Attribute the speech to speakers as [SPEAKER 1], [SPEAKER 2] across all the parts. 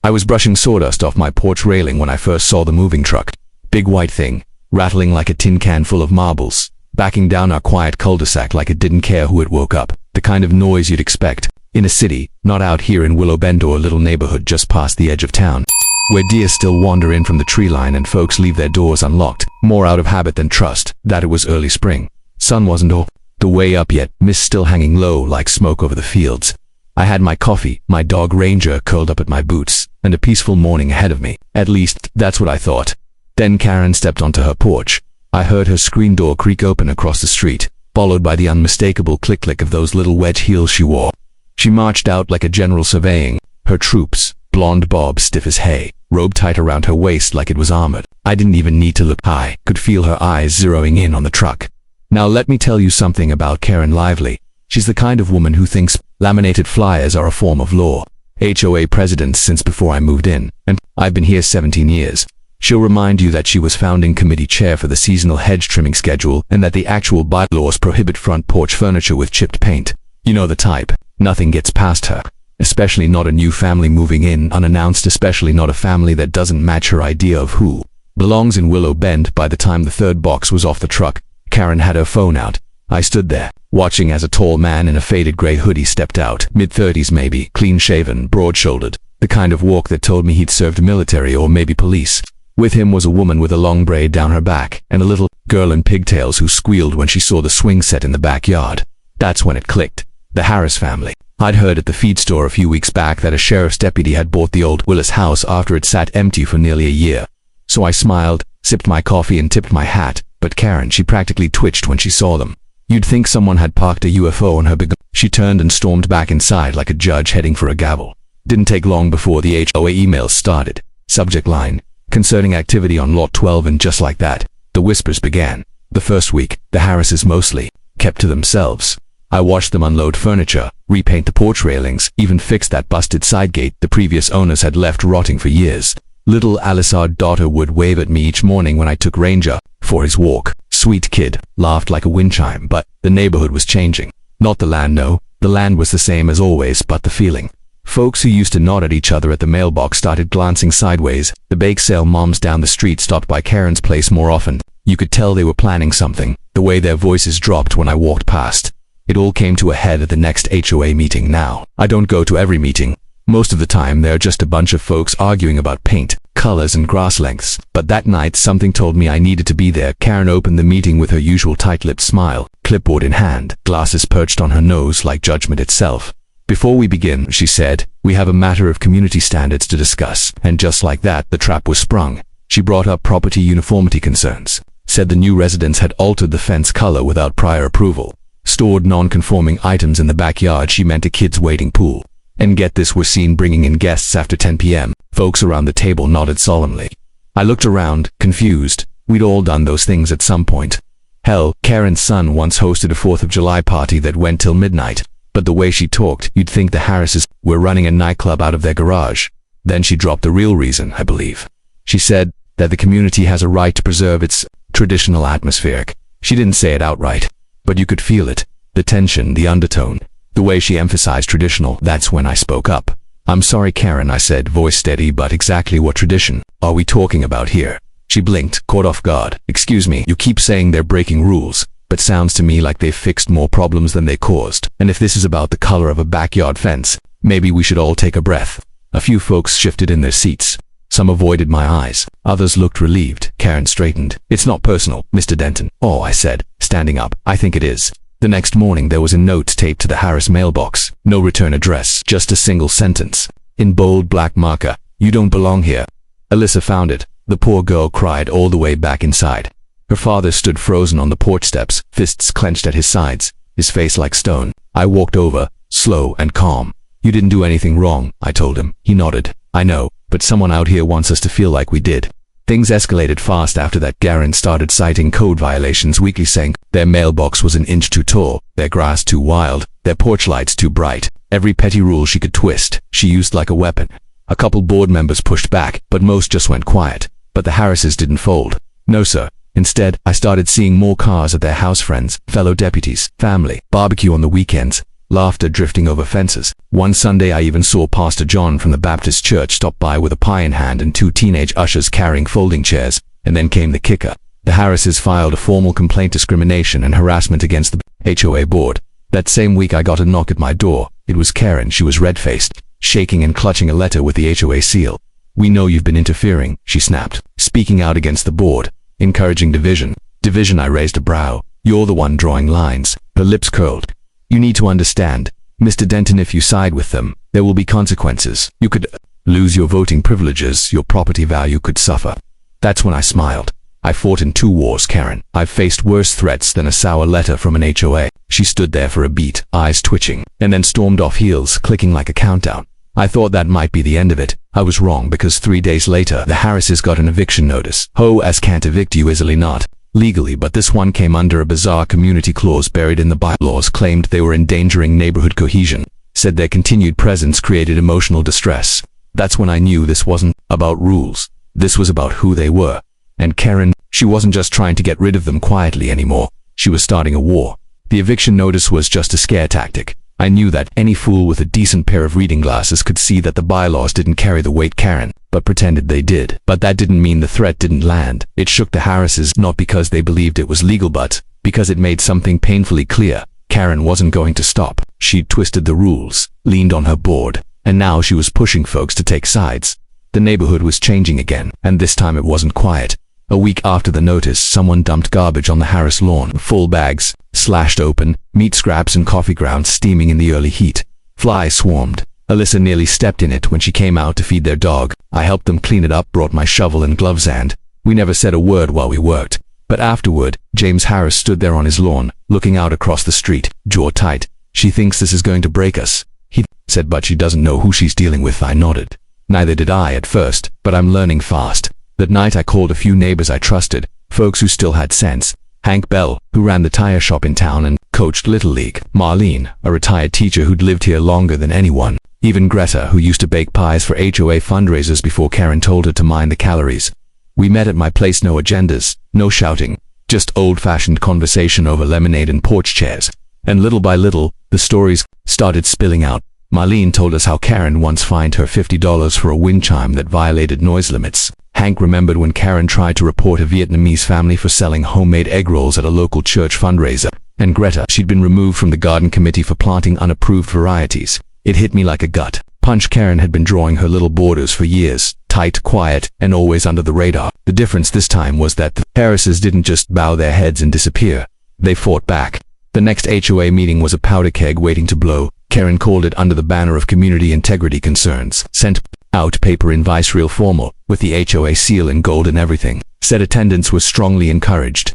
[SPEAKER 1] I was brushing sawdust off my porch railing when I first saw the moving truck. Big white thing, rattling like a tin can full of marbles, backing down our quiet cul-de-sac like it didn't care who it woke up. The kind of noise you'd expect in a city, not out here in Willow Bend or a little neighborhood just past the edge of town, where deer still wander in from the tree line and folks leave their doors unlocked, more out of habit than trust. That it was early spring. Sun wasn't all the way up yet, mist still hanging low like smoke over the fields. I had my coffee, my dog Ranger curled up at my boots, and a peaceful morning ahead of me. At least, that's what I thought. Then Karen stepped onto her porch. I heard her screen door creak open across the street, followed by the unmistakable click-click of those little wedge heels she wore. She marched out like a general surveying her troops, blonde bob stiff as hay, robe tight around her waist like it was armored. I didn't even need to look. I could feel her eyes zeroing in on the truck. Now let me tell you something about Karen Lively. She's the kind of woman who thinks laminated flyers are a form of law. HOA president since before I moved in, and I've been here 17 years. She'll remind you that she was founding committee chair for the seasonal hedge trimming schedule and that the actual bylaws prohibit front porch furniture with chipped paint. You know the type. Nothing gets past her. Especially not a new family moving in unannounced, especially not a family that doesn't match her idea of who belongs in Willow Bend. By the time the third box was off the truck, Karen had her phone out. I stood there, watching as a tall man in a faded gray hoodie stepped out, mid-30s maybe, clean-shaven, broad-shouldered, the kind of walk that told me he'd served military or maybe police. With him was a woman with a long braid down her back, and a little girl in pigtails who squealed when she saw the swing set in the backyard. That's when it clicked. The Harris family. I'd heard at the feed store a few weeks back that a sheriff's deputy had bought the old Willis house after it sat empty for nearly a year. So I smiled, sipped my coffee and tipped my hat, but Karen, she practically twitched when she saw them. You'd think someone had parked a UFO on her big... She turned and stormed back inside like a judge heading for a gavel. Didn't take long before the HOA emails started. Subject line, concerning activity on Lot 12, and just like that, the whispers began. The first week, the Harrises mostly kept to themselves. I watched them unload furniture, repaint the porch railings, even fix that busted side gate the previous owners had left rotting for years. Little Alice, our daughter, would wave at me each morning when I took Ranger for his walk. Sweet kid, laughed like a wind chime, but the neighborhood was changing. Not the land, no. The land was the same as always, but the feeling. Folks who used to nod at each other at the mailbox started glancing sideways. The bake sale moms down the street stopped by Karen's place more often. You could tell they were planning something, the way their voices dropped when I walked past. It all came to a head at the next HOA meeting now. I don't go to every meeting. Most of the time they're just a bunch of folks arguing about paint, colors and grass lengths. But that night something told me I needed to be there. Karen opened the meeting with her usual tight-lipped smile, clipboard in hand, glasses perched on her nose like judgment itself. Before we begin, she said, we have a matter of community standards to discuss. And just like that, the trap was sprung. She brought up property uniformity concerns. Said the new residents had altered the fence color without prior approval. Stored non-conforming items in the backyard. She meant a kids' waiting pool. And get this, were seen bringing in guests after 10 p.m. Folks around the table nodded solemnly. I looked around, confused. We'd all done those things at some point. Hell, Karen's son once hosted a 4th of July party that went till midnight. But the way she talked, you'd think the Harrises were running a nightclub out of their garage. Then she dropped the real reason, I believe. She said that the community has a right to preserve its traditional atmospheric. She didn't say it outright, but you could feel it. The tension, the undertone, the way she emphasized traditional. That's when I spoke up. I'm sorry, Karen, I said, voice steady, but exactly what tradition are we talking about here? She blinked, caught off guard. Excuse me, you keep saying they're breaking rules, but sounds to me like they've fixed more problems than they caused. And if this is about the color of a backyard fence, maybe we should all take a breath. A few folks shifted in their seats. Some avoided my eyes. Others looked relieved. Karen straightened. It's not personal, Mr. Denton. Oh, I said, standing up. I think it is. The next morning there was a note taped to the Harris mailbox. No return address, just a single sentence. In bold black marker, you don't belong here. Alyssa found it. The poor girl cried all the way back inside. Her father stood frozen on the porch steps, fists clenched at his sides, his face like stone. I walked over, slow and calm. You didn't do anything wrong, I told him. He nodded. I know, but someone out here wants us to feel like we did. Things escalated fast after that. Karen started citing code violations weekly, saying their mailbox was an inch too tall, their grass too wild, their porch lights too bright. Every petty rule she could twist, she used like a weapon. A couple board members pushed back, but most just went quiet. But the Harrises didn't fold. No, sir. Instead, I started seeing more cars at their house, friends, fellow deputies, family, barbecue on the weekends, laughter drifting over fences. One Sunday I even saw Pastor John from the Baptist church stop by with a pie in hand and 2 teenage ushers carrying folding chairs. And then came the kicker. The Harrises filed a formal complaint discrimination and harassment against the HOA board. That same week I got a knock at my door. It was Karen. She was red-faced, shaking and clutching a letter with the HOA seal. "We know you've been interfering," she snapped, speaking out against the board, encouraging division. Division. I raised a brow. "You're the one drawing lines." Her lips curled. "You need to understand, Mr. Denton, if you side with them, there will be consequences. You could lose your voting privileges, your property value could suffer." That's when I smiled. "I fought in 2 wars, Karen. I've faced worse threats than a sour letter from an HOA. She stood there for a beat, eyes twitching, and then stormed off, heels clicking like a countdown. I thought that might be the end of it. I was wrong, because 3 days later, the Harrises got an eviction notice. HOAs can't evict you easily, not legally, but this one came under a bizarre community clause buried in the bylaws, claimed they were endangering neighborhood cohesion, said their continued presence created emotional distress. That's when I knew this wasn't about rules. This was about who they were. And Karen, she wasn't just trying to get rid of them quietly anymore. She was starting a war. The eviction notice was just a scare tactic. I knew that any fool with a decent pair of reading glasses could see that the bylaws didn't carry the weight Karen, but pretended they did. But that didn't mean the threat didn't land. It shook the Harrises, not because they believed it was legal, but because it made something painfully clear. Karen wasn't going to stop. She'd twisted the rules, leaned on her board, and now she was pushing folks to take sides. The neighborhood was changing again, and this time it wasn't quiet. A week after the notice, someone dumped garbage on the Harris lawn. Full bags, slashed open, meat scraps and coffee grounds steaming in the early heat. Flies swarmed. Alyssa nearly stepped in it when she came out to feed their dog. I helped them clean it up, brought my shovel and gloves, and we never said a word while we worked. But afterward, James Harris stood there on his lawn, looking out across the street, jaw tight. "She thinks this is going to break us," he said, "but she doesn't know who she's dealing with." I nodded. Neither did I at first, but I'm learning fast. That night I called a few neighbors I trusted, folks who still had sense. Hank Bell, who ran the tire shop in town and coached Little League. Marlene, a retired teacher who'd lived here longer than anyone. Even Greta, who used to bake pies for HOA fundraisers before Karen told her to mind the calories. We met at my place, no agendas, no shouting, just old-fashioned conversation over lemonade and porch chairs. And little by little, the stories started spilling out. Marlene told us how Karen once fined her $50 for a wind chime that violated noise limits. Hank remembered when Karen tried to report a Vietnamese family for selling homemade egg rolls at a local church fundraiser. And Greta, she'd been removed from the garden committee for planting unapproved varieties. It hit me like a gut punch. Karen had been drawing her little borders for years, tight, quiet, and always under the radar. The difference this time was that the Harrises didn't just bow their heads and disappear. They fought back. The next HOA meeting was a powder keg waiting to blow. Karen called it under the banner of community integrity concerns, sent out paper in vice-real formal, with the HOA seal in gold and everything. Said attendance was strongly encouraged.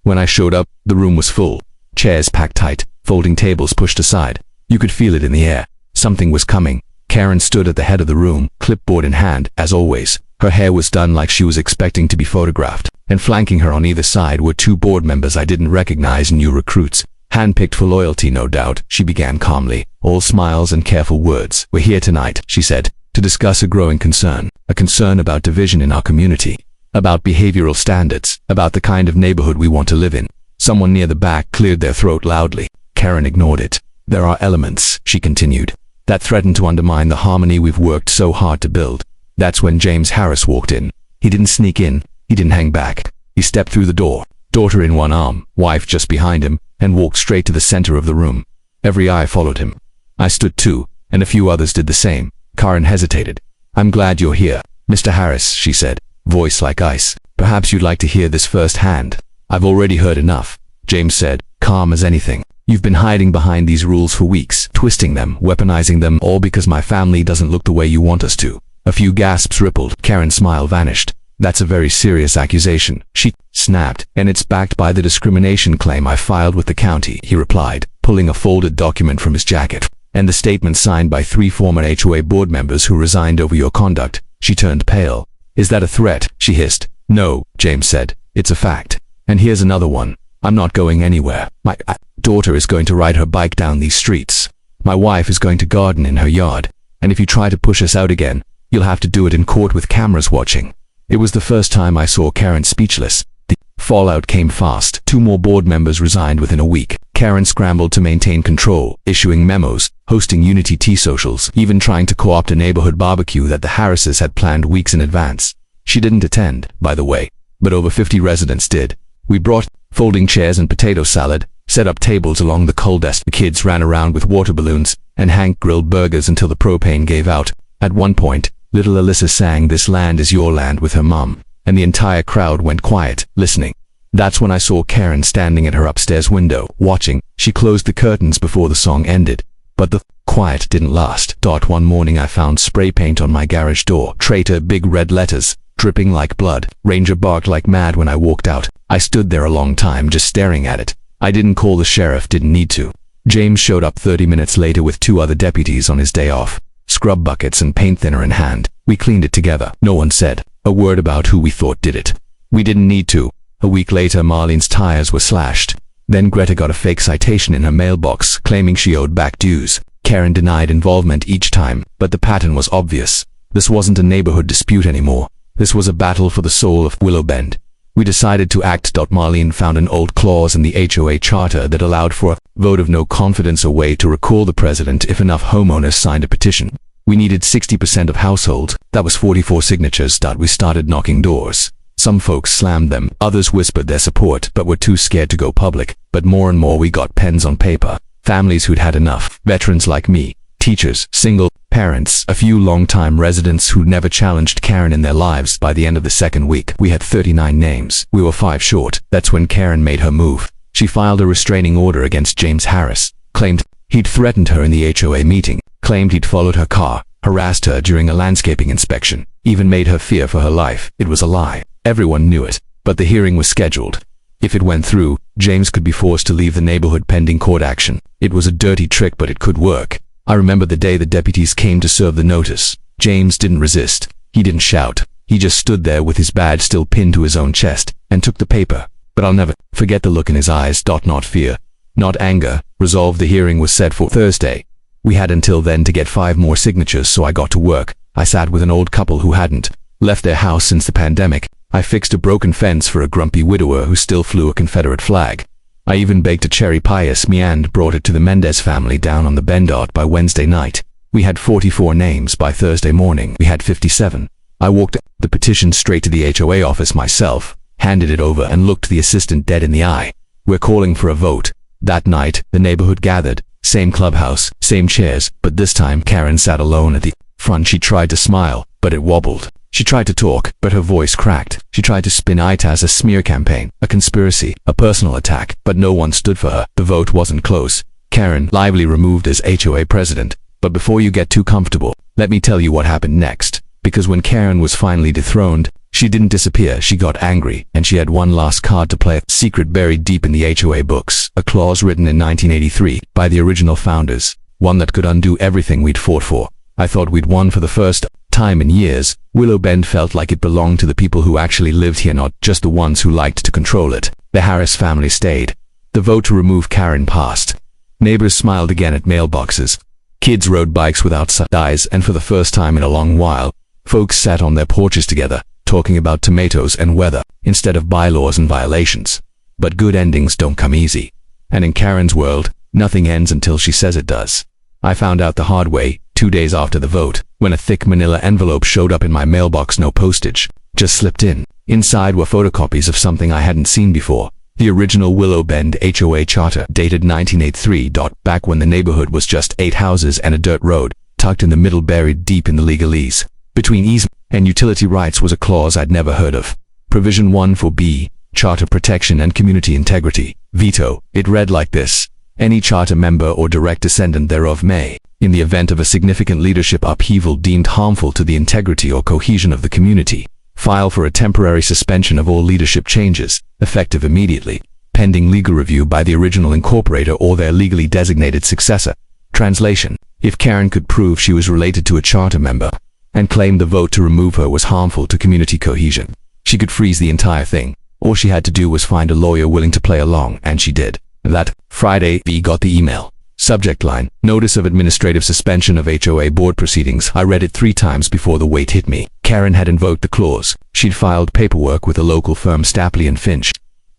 [SPEAKER 1] When I showed up, the room was full. Chairs packed tight, folding tables pushed aside. You could feel it in the air. Something was coming. Karen stood at the head of the room, clipboard in hand, as always. Her hair was done like she was expecting to be photographed, and flanking her on either side were 2 board members I didn't recognize, new recruits. Handpicked for loyalty, no doubt. She began calmly, all smiles and careful words. "We're here tonight," she said, "to discuss a growing concern. A concern about division in our community. About behavioral standards. About the kind of neighborhood we want to live in." Someone near the back cleared their throat loudly. Karen ignored it. "There are elements," she continued, "that threaten to undermine the harmony we've worked so hard to build." That's when James Harris walked in. He didn't sneak in. He didn't hang back. He stepped through the door, daughter in one arm, wife just behind him, and walked straight to the center of the room. Every eye followed him. I stood too, and a few others did the same. Karen hesitated. "I'm glad you're here, Mr. Harris," she said, voice like ice. "Perhaps you'd like to hear this firsthand." "I've already heard enough," James said, calm as anything. "You've been hiding behind these rules for weeks, twisting them, weaponizing them, all because my family doesn't look the way you want us to." A few gasps rippled. Karen's smile vanished. "That's a very serious accusation," she snapped, "and it's backed by the discrimination claim I filed with the county," he replied, pulling a folded document from his jacket. "And the statement signed by 3 former HOA board members who resigned over your conduct." She turned pale. "Is that a threat?" she hissed. "No," James said. "It's a fact. And here's another one. I'm not going anywhere. My daughter is going to ride her bike down these streets. My wife is going to garden in her yard. And if you try to push us out again, you'll have to do it in court with cameras watching." It was the first time I saw Karen speechless. The Fallout came fast. 2 more board members resigned within a week. Karen scrambled to maintain control, issuing memos, hosting Unity tea socials, even trying to co-opt a neighborhood barbecue that the Harrises had planned weeks in advance. She didn't attend, by the way, but over 50 residents did. We brought folding chairs and potato salad, set up tables along the coal desk. The kids ran around with water balloons, and Hank grilled burgers until the propane gave out. At one point, little Alyssa sang "This Land Is Your Land" with her mom, and the entire crowd went quiet, listening. That's when I saw Karen standing at her upstairs window, watching. She closed the curtains before the song ended. But the quiet didn't last. One morning I found spray paint on my garage door. Traitor, big red letters, dripping like blood. Ranger barked like mad when I walked out. I stood there a long time just staring at it. I didn't call the sheriff, didn't need to. James showed up 30 minutes later with 2 other deputies on his day off. Scrub buckets and paint thinner in hand. We cleaned it together. No one said a word about who we thought did it. We didn't need to. A week later, Marlene's tires were slashed. Then Greta got a fake citation in her mailbox, claiming she owed back dues. Karen denied involvement each time, but the pattern was obvious. This wasn't a neighborhood dispute anymore. This was a battle for the soul of Willow Bend. We decided to act. Marlene found an old clause in the HOA charter that allowed for a vote of no confidence, a way to recall the president if enough homeowners signed a petition. We needed 60% of households. That was 44 signatures. We started knocking doors. Some folks slammed them, others whispered their support but were too scared to go public. But more and more we got pens on paper. Families who'd had enough, veterans like me, teachers, single parents, a few long-time residents who'd never challenged Karen in their lives. By the end of the second week, we had 39 names. We were 5 short. That's when Karen made her move. She filed a restraining order against James Harris, claimed he'd threatened her in the HOA meeting, claimed he'd followed her car, harassed her during a landscaping inspection, even made her fear for her life. It was a lie. Everyone knew it, but the hearing was scheduled. If it went through, James could be forced to leave the neighborhood pending court action. It was a dirty trick, but it could work. I remember the day the deputies came to serve the notice. James didn't resist. He didn't shout. He just stood there with his badge still pinned to his own chest, and took the paper. But I'll never forget the look in his eyes. Not fear, not anger. Resolve. The hearing was set for Thursday. We had until then to get 5 more signatures, so I got to work. I sat with an old couple who hadn't left their house since the pandemic. I fixed a broken fence for a grumpy widower who still flew a Confederate flag. I even baked a cherry pie and brought it to the Mendez family down on the Bend. By Wednesday night, we had 44 names. By Thursday morning, we had 57. I walked the petition straight to the HOA office myself, handed it over, and looked the assistant dead in the eye. We're calling for a vote. That night, the neighborhood gathered. Same clubhouse, same chairs, but this time Karen sat alone at the front. She tried to smile, but it wobbled. She tried to talk, but her voice cracked. She tried to spin it as a smear campaign, a conspiracy, a personal attack, but no one stood for her. The vote wasn't close. Karen lively removed as HOA president. But before you get too comfortable, let me tell you what happened next. Because when Karen was finally dethroned, she didn't disappear. She got angry, and she had one last card to play, a secret buried deep in the HOA books, a clause written in 1983 by the original founders, one that could undo everything we'd fought for. I thought we'd won for the first time in years. Willow Bend felt like it belonged to the people who actually lived here, not just the ones who liked to control it. The Harris family stayed. The vote to remove Karen passed. Neighbors smiled again at mailboxes. Kids rode bikes without eyes, and for the first time in a long while, folks sat on their porches together, talking about tomatoes and weather, instead of bylaws and violations. But good endings don't come easy. And in Karen's world, nothing ends until she says it does. I found out the hard way, 2 days after the vote, when a thick manila envelope showed up in my mailbox. No postage, just slipped in. Inside were photocopies of something I hadn't seen before. The original Willow Bend HOA charter, dated 1983. Back when the neighborhood was just 8 houses and a dirt road, tucked in the middle, buried deep in the legalese. Between easement and utility rights was a clause I'd never heard of. Provision 1 for B, charter protection and community integrity. Veto. It read like this: any charter member or direct descendant thereof may, in the event of a significant leadership upheaval deemed harmful to the integrity or cohesion of the community, file for a temporary suspension of all leadership changes, effective immediately, pending legal review by the original incorporator or their legally designated successor. Translation: if Karen could prove she was related to a charter member and claimed the vote to remove her was harmful to community cohesion, she could freeze the entire thing. All she had to do was find a lawyer willing to play along, and she did. That Friday, V got the email. Subject line: notice of administrative suspension of HOA board proceedings. I read it 3 times before the weight hit me. Karen had invoked the clause. She'd filed paperwork with a local firm, Stapley and Finch.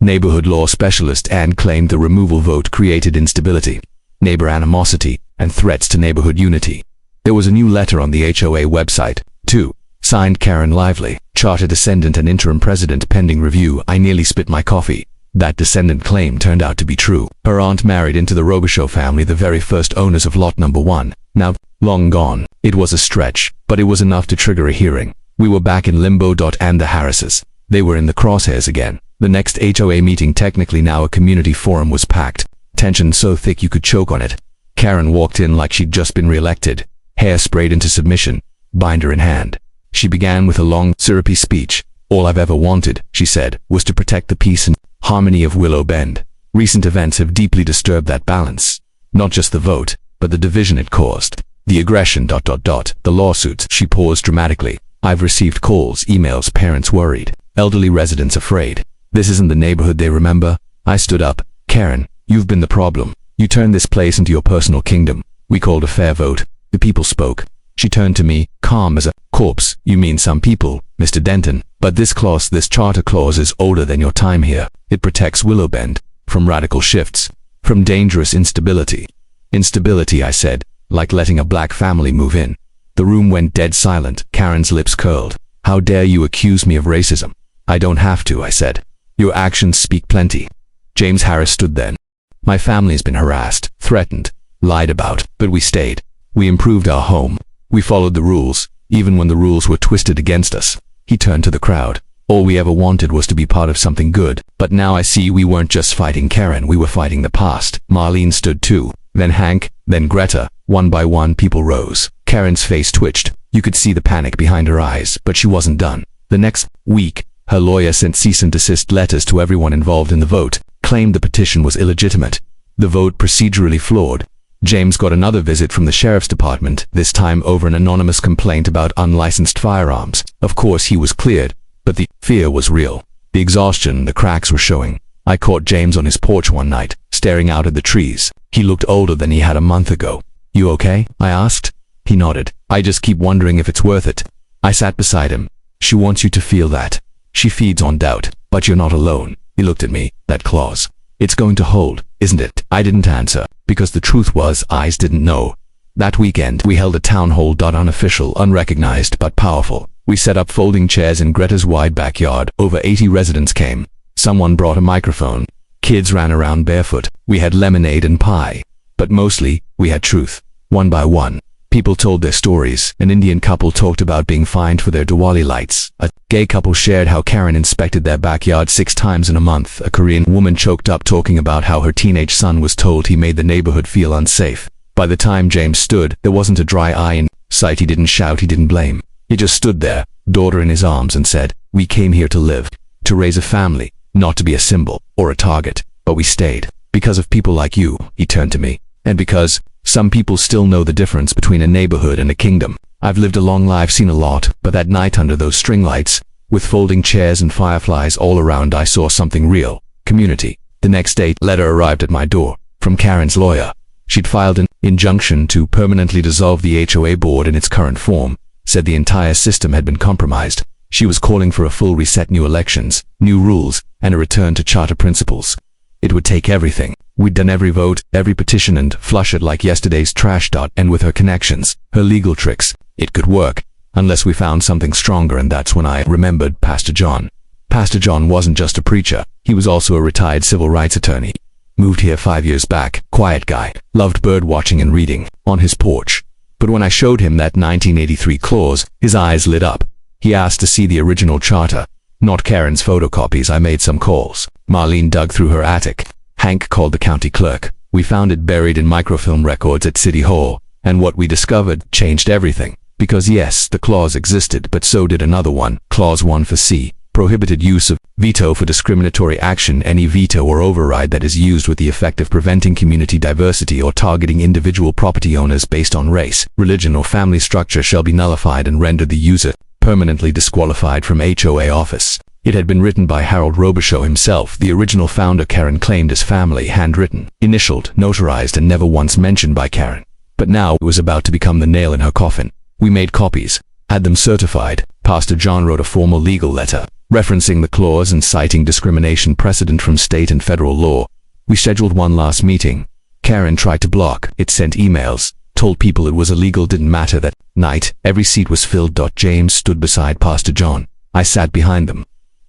[SPEAKER 1] Neighborhood law specialist Ann claimed the removal vote created instability, neighbor animosity, and threats to neighborhood unity. There was a new letter on the HOA website, too. Signed Karen Lively, charter descendant and interim president pending review. I nearly spit my coffee. That descendant claim turned out to be true. Her aunt married into the Robichaud family, the very first owners of lot number 1, now long gone. It was a stretch, but it was enough to trigger a hearing. We were back in limbo. And the Harrises. They were in the crosshairs again. The next HOA meeting, technically now a community forum, was packed. Tension so thick you could choke on it. Karen walked in like she'd just been re-elected, hair sprayed into submission, binder in hand. She began with a long, syrupy speech. All I've ever wanted, she said, was to protect the peace and harmony of Willow Bend. Recent events have deeply disturbed that balance. Not just the vote, but the division it caused. The aggression, the lawsuits. She paused dramatically. I've received calls, emails, parents worried, elderly residents afraid. This isn't the neighborhood they remember. I stood up. Karen, you've been the problem. You turned this place into your personal kingdom. We called a fair vote. The people spoke. She turned to me, calm as a corpse. You mean some people, Mr. Denton, but this charter clause is older than your time here. It protects Willow Bend from radical shifts, from dangerous instability. Instability, I said, like letting a black family move in. The room went dead silent. Karen's lips curled. How dare you accuse me of racism? I don't have to, I said. Your actions speak plenty. James Harris stood then. My family's been harassed, threatened, lied about, but we stayed. We improved our home. We followed the rules, even when the rules were twisted against us. He turned to the crowd. All we ever wanted was to be part of something good. But now I see we weren't just fighting Karen, we were fighting the past. Marlene stood too. Then Hank, then Greta. One by one people rose. Karen's face twitched. You could see the panic behind her eyes, but she wasn't done. The next week, her lawyer sent cease and desist letters to everyone involved in the vote, claimed the petition was illegitimate. The vote procedurally flawed. James got another visit from the sheriff's department, this time over an anonymous complaint about unlicensed firearms. Of course he was cleared, but the fear was real. The exhaustion, the cracks were showing. I caught James on his porch one night, staring out at the trees. He looked older than he had a month ago. You okay? I asked. He nodded. I just keep wondering if it's worth it. I sat beside him. She wants you to feel that. She feeds on doubt, but you're not alone. He looked at me. That clause. It's going to hold, isn't it? I didn't answer, because the truth was eyes didn't know. That weekend, we held a town hall. Unofficial, unrecognized, but powerful. We set up folding chairs in Greta's wide backyard. Over 80 residents came. Someone brought a microphone. Kids ran around barefoot. We had lemonade and pie. But mostly, we had truth. One by one, people told their stories. An Indian couple talked about being fined for their Diwali lights. A gay couple shared how Karen inspected their backyard 6 times in a month. A Korean woman choked up talking about how her teenage son was told he made the neighborhood feel unsafe. By the time James stood, there wasn't a dry eye in sight. He didn't shout, he didn't blame. He just stood there, daughter in his arms, and said, we came here to live, to raise a family, not to be a symbol or a target. But we stayed. Because of people like you, he turned to me. And because some people still know the difference between a neighborhood and a kingdom. I've lived a long life, seen a lot, but that night under those string lights, with folding chairs and fireflies all around, I saw something real. Community. The next day, a letter arrived at my door, from Karen's lawyer. She'd filed an injunction to permanently dissolve the HOA board in its current form, said the entire system had been compromised. She was calling for a full reset, new elections, new rules, and a return to charter principles. It would take everything. We'd done every vote, every petition, and flush it like yesterday's trash. And with her connections, her legal tricks, it could work, unless we found something stronger. And that's when I remembered Pastor John. Pastor John wasn't just a preacher, he was also a retired civil rights attorney. Moved here 5 years back, quiet guy, loved bird watching and reading, on his porch. But when I showed him that 1983 clause, his eyes lit up. He asked to see the original charter, not Karen's photocopies. I made some calls. Marlene dug through her attic. Hank called the county clerk. We found it buried in microfilm records at City Hall, and what we discovered changed everything. Because yes, the clause existed, but so did another one, Clause 1 for C, prohibited use of veto for discriminatory action. Any veto or override that is used with the effect of preventing community diversity or targeting individual property owners based on race, religion, or family structure shall be nullified and render the user permanently disqualified from HOA office. It had been written by Harold Robichaud himself, the original founder. Karen claimed as family, handwritten, initialed, notarized, and never once mentioned by Karen. But now it was about to become the nail in her coffin. We made copies, had them certified, Pastor John wrote a formal legal letter, referencing the clause and citing discrimination precedent from state and federal law. We scheduled one last meeting. Karen tried to block it, sent emails, told people it was illegal, didn't matter. That night, every seat was filled. James stood beside Pastor John. I sat behind them.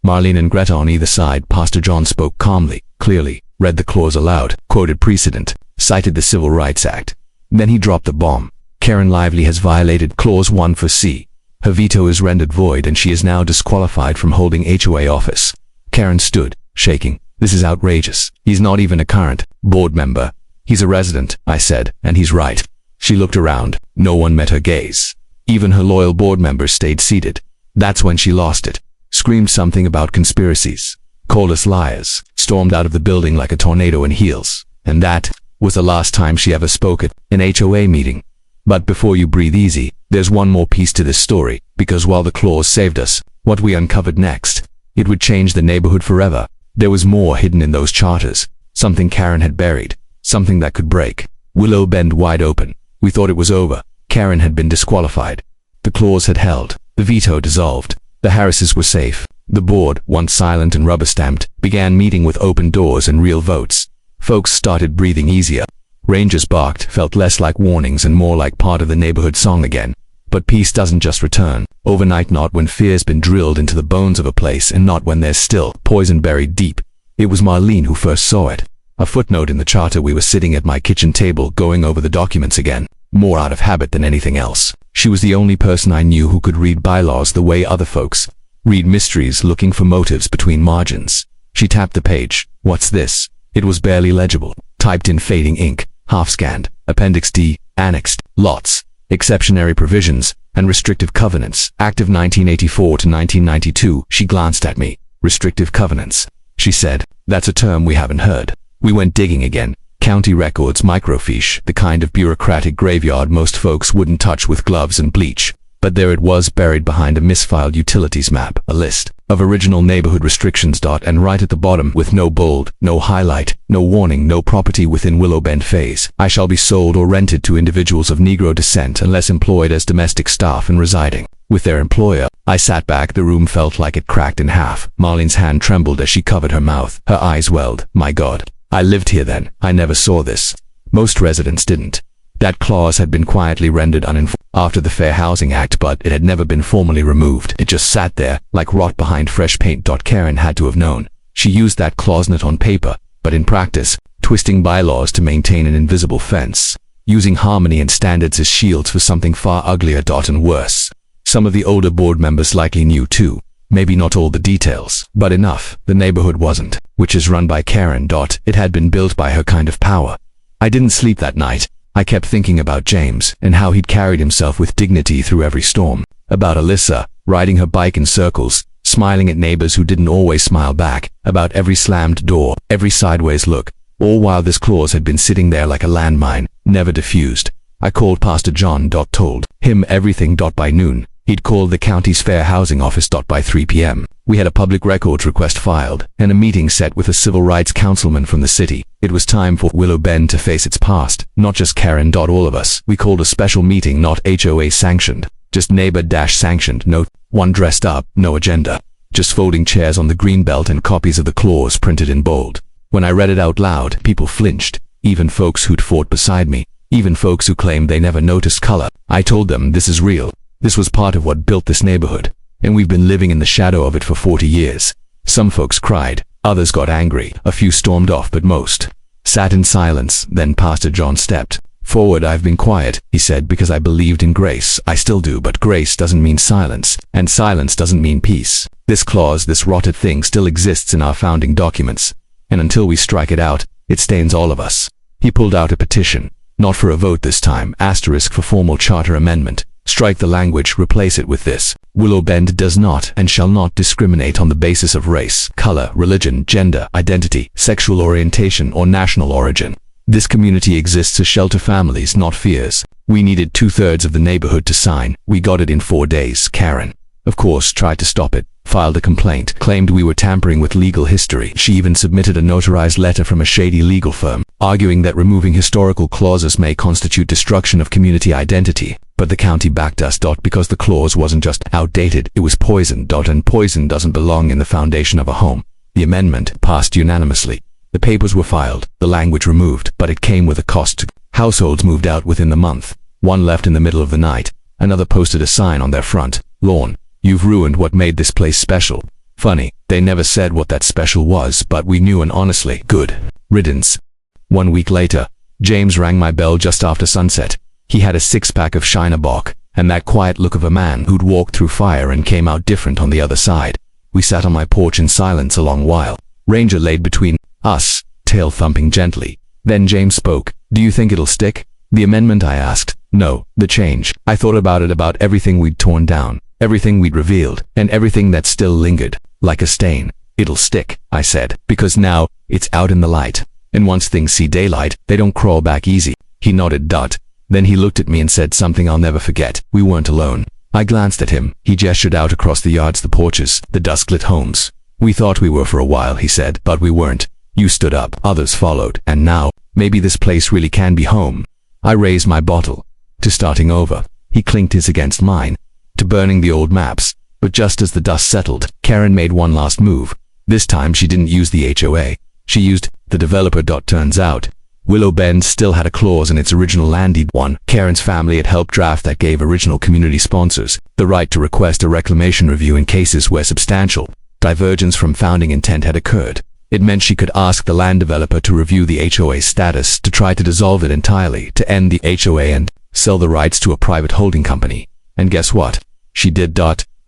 [SPEAKER 1] Marlene and Greta on either side. Pastor John spoke calmly, clearly, read the clause aloud, quoted precedent, cited the Civil Rights Act. Then he dropped the bomb. Karen Lively has violated Clause 1 for C. Her veto is rendered void and she is now disqualified from holding HOA office. Karen stood, shaking. This is outrageous. He's not even a current board member. He's a resident, I said, and he's right. She looked around. No one met her gaze. Even her loyal board members stayed seated. That's when she lost it. Screamed something about conspiracies. Called us liars. Stormed out of the building like a tornado in heels. And that was the last time she ever spoke at an HOA meeting. But before you breathe easy, there's one more piece to this story, because while the clause saved us, what we uncovered next, it would change the neighborhood forever. There was more hidden in those charters, something Karen had buried, something that could break Willow Bend wide open. We thought it was over. Karen had been disqualified. The clause had held. The veto dissolved. The Harrises were safe. The board, once silent and rubber-stamped, began meeting with open doors and real votes. Folks started breathing easier. Rangers barked, felt less like warnings and more like part of the neighborhood song again. But peace doesn't just return overnight, not when fear's been drilled into the bones of a place and not when there's still poison buried deep. It was Marlene who first saw it. A footnote in the charter. We were sitting at my kitchen table going over the documents again, more out of habit than anything else. She was the only person I knew who could read bylaws the way other folks read mysteries, looking for motives between margins. She tapped the page. What's this? It was barely legible, typed in fading ink, half-scanned. Appendix D, annexed, lots, exceptionary provisions, and restrictive covenants. Active 1984 to 1992. She glanced at me. Restrictive covenants. She said, that's a term we haven't heard. We went digging again. County records, microfiche, the kind of bureaucratic graveyard most folks wouldn't touch with gloves and bleach. But there it was, buried behind a misfiled utilities map, a list of original neighborhood restrictions. And right at the bottom, with no bold, no highlight, no warning, no property within Willow Bend phase. I shall be sold or rented to individuals of Negro descent unless employed as domestic staff and residing with their employer. I sat back. The room felt like it cracked in half. Marlene's hand trembled as she covered her mouth. Her eyes welled. My God. I lived here then. I never saw this. Most residents didn't. That clause had been quietly rendered unenforceable after the Fair Housing Act, but it had never been formally removed. It just sat there, like rot behind fresh paint. Karen had to have known. She used that clause not on paper, but in practice, twisting bylaws to maintain an invisible fence, using harmony and standards as shields for something far uglier and worse. Some of the older board members likely knew too. Maybe not all the details, but enough. The neighborhood wasn't, which is run by Karen. It had been built by her kind of power. I didn't sleep that night. I kept thinking about James and how he'd carried himself with dignity through every storm. About Alyssa, riding her bike in circles, smiling at neighbors who didn't always smile back. About every slammed door, every sideways look, all while this clause had been sitting there like a landmine, never diffused. I called Pastor John. Told him everything. By noon, he'd called the county's fair housing office. By 3 p.m., we had a public records request filed and a meeting set with a civil rights councilman from the city. It was time for Willow Bend to face its past, not just Karen. All of us. We called a special meeting, not HOA sanctioned, just neighbor-sanctioned. No one dressed up, no agenda, just folding chairs on the greenbelt and copies of the clause printed in bold. When I read it out loud, people flinched, even folks who'd fought beside me, even folks who claimed they never noticed color. I told them this is real. This was part of what built this neighborhood, and we've been living in the shadow of it for 40 years. Some folks cried, others got angry, a few stormed off, but most sat in silence. Then Pastor John stepped forward. I've been quiet, he said, because I believed in grace. I still do, but grace doesn't mean silence, and silence doesn't mean peace. This clause, this rotted thing, still exists in our founding documents, and until we strike it out, it stains all of us. He pulled out a petition, not for a vote this time, asterisk for formal charter amendment. Strike the language, replace it with this. Willow Bend does not and shall not discriminate on the basis of race, color, religion, gender, identity, sexual orientation, or national origin. This community exists to shelter families, not fears. We needed 2/3 of the neighborhood to sign. We got it in 4 days. Karen, of course, tried to stop it, filed a complaint, claimed we were tampering with legal history. She even submitted a notarized letter from a shady legal firm, arguing that removing historical clauses may constitute destruction of community identity. But the county backed us. Because the clause wasn't just outdated, it was poison. And poison doesn't belong in the foundation of a home. The amendment passed unanimously. The papers were filed, the language removed, but it came with a cost. Households moved out within the month. One left in the middle of the night. Another posted a sign on their front lawn. "You've ruined what made this place special." Funny, they never said what that special was, but we knew, and honestly, good riddance. 1 week later, James rang my bell just after sunset. He had a 6-pack of Shiner Bock, and that quiet look of a man who'd walked through fire and came out different on the other side. We sat on my porch in silence a long while. Ranger laid between us, tail thumping gently. Then James spoke. "Do you think it'll stick?" "The amendment?" I asked. "No, the change." I thought about it, about everything we'd torn down, everything we'd revealed, and everything that still lingered, like a stain. "It'll stick," I said, "because now it's out in the light. And once things see daylight, they don't crawl back easy." He nodded. Then he looked at me and said something I'll never forget. We weren't alone. I glanced at him. He gestured out across the yards, the porches, the dusk-lit homes. "We thought we were for a while," he said, "but we weren't. You stood up, others followed, and now, maybe this place really can be home." I raised my bottle. "To starting over." He clinked his against mine. "To burning the old maps." But just as the dust settled, Karen made one last move. This time she didn't use the HOA. She used the developer. Turns out, Willow Bend still had a clause in its original land deed. One Karen's family had helped draft that gave original community sponsors the right to request a reclamation review in cases where substantial divergence from founding intent had occurred. It meant she could ask the land developer to review the HOA's status, to try to dissolve it entirely, to end the HOA and sell the rights to a private holding company. And guess what? She did.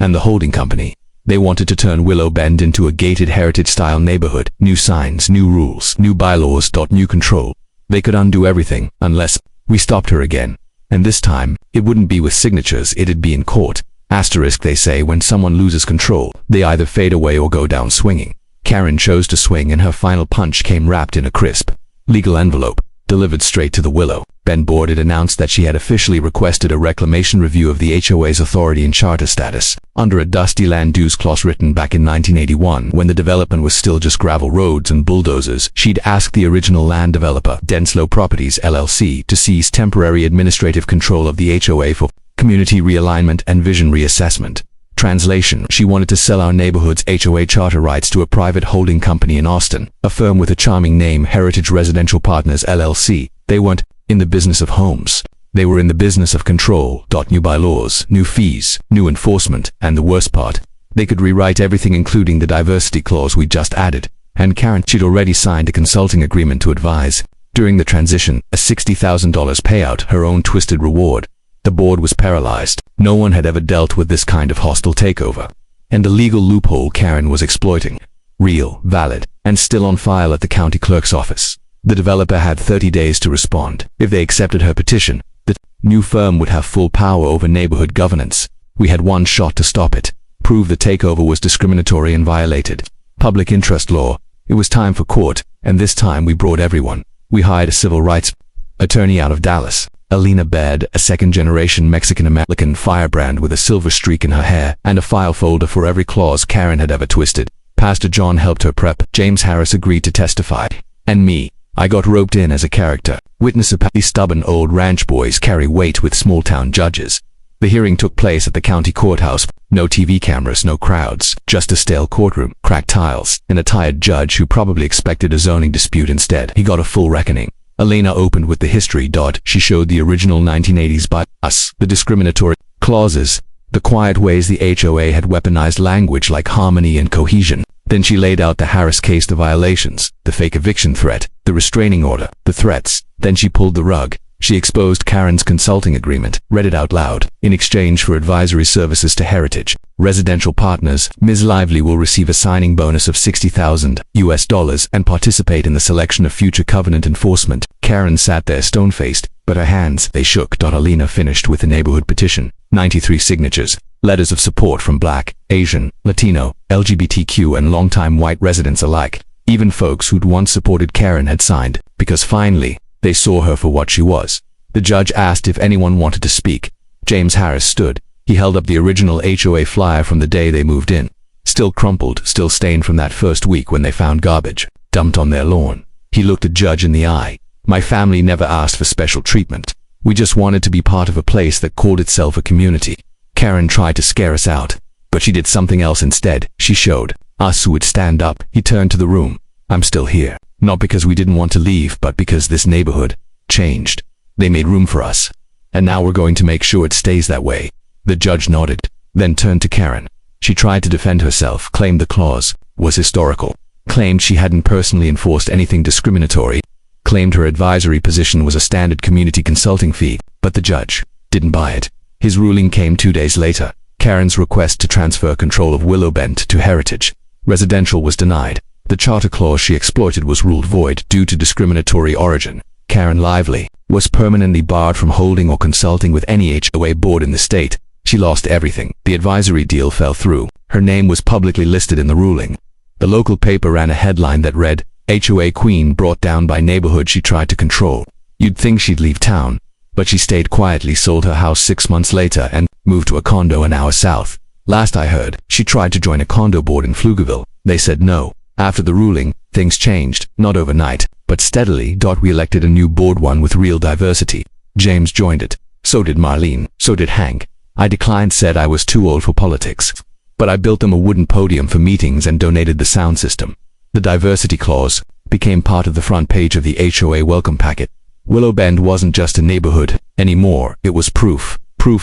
[SPEAKER 1] And the holding company, they wanted to turn Willow Bend into a gated heritage-style neighborhood. New signs, new rules, new bylaws. New control. They could undo everything, unless we stopped her again. And this time, it wouldn't be with signatures, it'd be in court. Asterisk, they say when someone loses control, they either fade away or go down swinging. Karen chose to swing, and her final punch came wrapped in a crisp legal envelope, delivered straight to the Willow Bend board. It announced that she had officially requested a reclamation review of the HOA's authority and charter status, under a dusty land use clause written back in 1981, when the development was still just gravel roads and bulldozers. She'd asked the original land developer, Denslow Properties LLC, to seize temporary administrative control of the HOA for community realignment and vision reassessment. Translation: she wanted to sell our neighborhood's HOA charter rights to a private holding company in Austin, a firm with a charming name, Heritage Residential Partners LLC. They weren't in the business of homes. They were in the business of control. New bylaws, new fees, new enforcement, and the worst part, they could rewrite everything, including the diversity clause we just added. And Karen, she'd already signed a consulting agreement to advise. During the transition, a $60,000 payout, her own twisted reward. The board was paralyzed. No one had ever dealt with this kind of hostile takeover. And the legal loophole Karen was exploiting. Real, valid, and still on file at the county clerk's office. The developer had 30 days to respond. If they accepted her petition, the new firm would have full power over neighborhood governance. We had one shot to stop it. Prove the takeover was discriminatory and violated public interest law. It was time for court, and this time we brought everyone. We hired a civil rights attorney out of Dallas, Alina Baird, a second-generation Mexican-American firebrand with a silver streak in her hair and a file folder for every clause Karen had ever twisted. Pastor John helped her prep. James Harris agreed to testify. And me, I got roped in as a character. Witness. These stubborn old ranch boys carry weight with small-town judges. The hearing took place at the county courthouse. No TV cameras, no crowds, just a stale courtroom, cracked tiles, and a tired judge who probably expected a zoning dispute instead. He got a full reckoning. Elena opened with the history. She showed the original 1980s by us, the discriminatory clauses, the quiet ways the HOA had weaponized language like harmony and cohesion. Then she laid out the Harris case, the violations, the fake eviction threat, the restraining order, the threats. Then she pulled the rug. She exposed Karen's consulting agreement, read it out loud. In exchange for advisory services to Heritage Residential Partners, Ms. Lively will receive a signing bonus of $60,000 and participate in the selection of future covenant enforcement. Karen sat there stone-faced, but her hands, they shook. Alina finished with the neighborhood petition. 93 signatures. Letters of support from Black, Asian, Latino, LGBTQ and longtime white residents alike. Even folks who'd once supported Karen had signed, because finally, they saw her for what she was. The judge asked if anyone wanted to speak. James Harris stood. He held up the original HOA flyer from the day they moved in. Still crumpled, still stained from that first week when they found garbage dumped on their lawn. He looked the judge in the eye. My family never asked for special treatment. We just wanted to be part of a place that called itself a community. Karen tried to scare us out, but she did something else instead. She showed us who would stand up. He turned to the room. I'm still here. Not because we didn't want to leave, but because this neighborhood changed. They made room for us. And now we're going to make sure it stays that way. The judge nodded, then turned to Karen. She tried to defend herself, claimed the clause was historical, claimed she hadn't personally enforced anything discriminatory, claimed her advisory position was a standard community consulting fee, but the judge didn't buy it. His ruling came 2 days later. Karen's request to transfer control of Willow Bend to Heritage Residential was denied. The charter clause she exploited was ruled void due to discriminatory origin. Karen Lively was permanently barred from holding or consulting with any HOA board in the state. She lost everything. The advisory deal fell through. Her name was publicly listed in the ruling. The local paper ran a headline that read, HOA Queen brought down by neighborhood she tried to control. You'd think she'd leave town, but she stayed quietly, sold her house 6 months later and moved to a condo an hour south. Last I heard, she tried to join a condo board in Pflugerville. They said no. After the ruling, things changed, not overnight, but steadily. We elected a new board, one with real diversity. James joined it. So did Marlene. So did Hank. I declined, said I was too old for politics. But I built them a wooden podium for meetings and donated the sound system. The diversity clause became part of the front page of the HOA welcome packet. Willow Bend wasn't just a neighborhood anymore. It was proof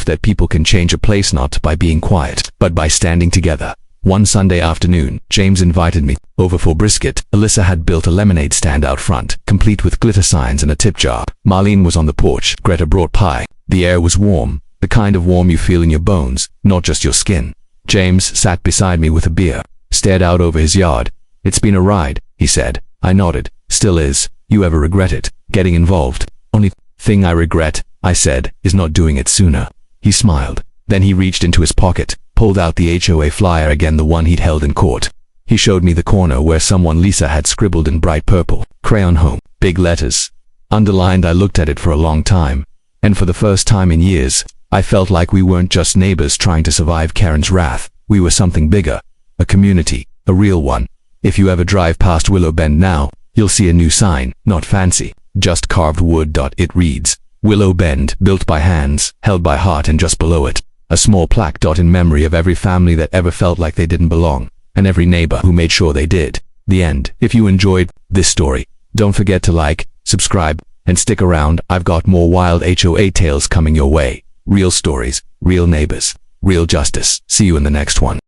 [SPEAKER 1] that people can change a place not by being quiet, but by standing together. One Sunday afternoon, James invited me over for brisket. Alyssa had built a lemonade stand out front, complete with glitter signs and a tip jar. Marlene was on the porch. Greta brought pie. The air was warm, the kind of warm you feel in your bones, not just your skin. James sat beside me with a beer, stared out over his yard. It's been a ride, he said. I nodded. Still is. You ever regret it? Getting involved? Only thing I regret, I said, is not doing it sooner. He smiled. Then he reached into his pocket, pulled out the HOA flyer again, the one he'd held in court. He showed me the corner where someone Lisa had scribbled in bright purple, crayon home, big letters, underlined. I looked at it for a long time, and for the first time in years, I felt like we weren't just neighbors trying to survive Karen's wrath. We were something bigger, a community, a real one. If you ever drive past Willow Bend now, you'll see a new sign, not fancy, just carved wood. It reads, Willow Bend, built by hands, held by heart, and just below it, a small plaque in memory of every family that ever felt like they didn't belong, and every neighbor who made sure they did. The end. If you enjoyed this story, don't forget to like, subscribe, and stick around. I've got more wild HOA tales coming your way. Real stories, real neighbors, real justice. See you in the next one.